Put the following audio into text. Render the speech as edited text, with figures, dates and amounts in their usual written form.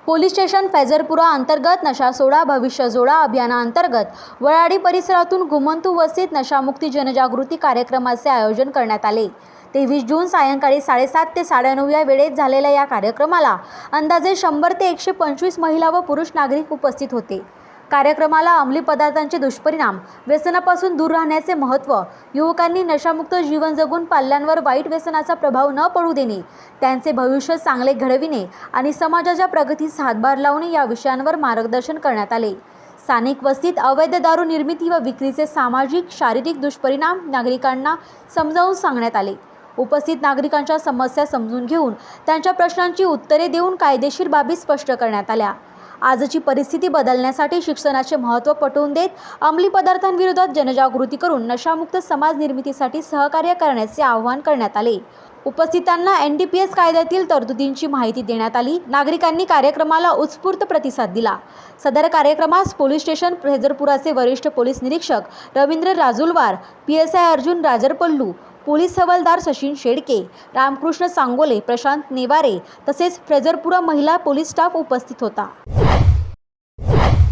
Police station फैजरपुरा अंतर्गत नशा सोडा भविष्य जोडा अभियानाअंतर्गत वळाडी परिसरातून घुमंतू वस्तीत नशामुक्ती जनजागृती कार्यक्रमाचे आयोजन करण्यात आले। 23 जून सायंकाळी 7:30 ते 9:30 या वेळेत झालेल्या या कार्यक्रमाला अंदाजे 100 ते 125 महिला व पुरुष नागरिक उपस्थित होते। कार्यक्रमाला अंमली पदार्थांचे दुष्परिणाम, व्यसनापासून दूर राहण्याचे महत्त्व, युवकांनी नशामुक्त जीवन जगून पाल्यांवर वाईट व्यसनाचा प्रभाव न पडू देणे, त्यांचे भविष्य चांगले घडविणे आणि समाजाच्या प्रगतीस हातभार लावणे या विषयांवर मार्गदर्शन करण्यात आले। स्थानिक वस्तीत अवैध दारू निर्मिती व विक्रीचे सामाजिक शारीरिक दुष्परिणाम नागरिकांना समजावून सांगण्यात आले। उपस्थित नागरिकांच्या समस्या समजून घेऊन त्यांच्या प्रश्नांची उत्तरे देऊन कायदेशीर बाबी स्पष्ट करण्यात आल्या। आजची परिस्थिती बदलण्यासाठी शिक्षणाचे महत्त्व पटवून देत अंमली पदार्थांविरोधात जनजागृती करून नशामुक्त समाज निर्मितीसाठी सहकार्य करण्याचे आवाहन करण्यात आले। उपस्थितांना NDPS कायद्यातील तरतुदींची माहिती देण्यात आली। नागरिकांनी कार्यक्रमाला उत्स्फूर्त प्रतिसाद दिला। सदर कार्यक्रमास पोलीस स्टेशन फैजरपुराचे वरिष्ठ पोलीस निरीक्षक रवींद्र राजुलवार, PSI अर्जुन राजरपल्लू, पोलीस हवालदार सचिन शेडके, रामकृष्ण सांगोले, प्रशांत नेवारे तसेच फैजरपुरा महिला पोलीस स्टाफ उपस्थित होता।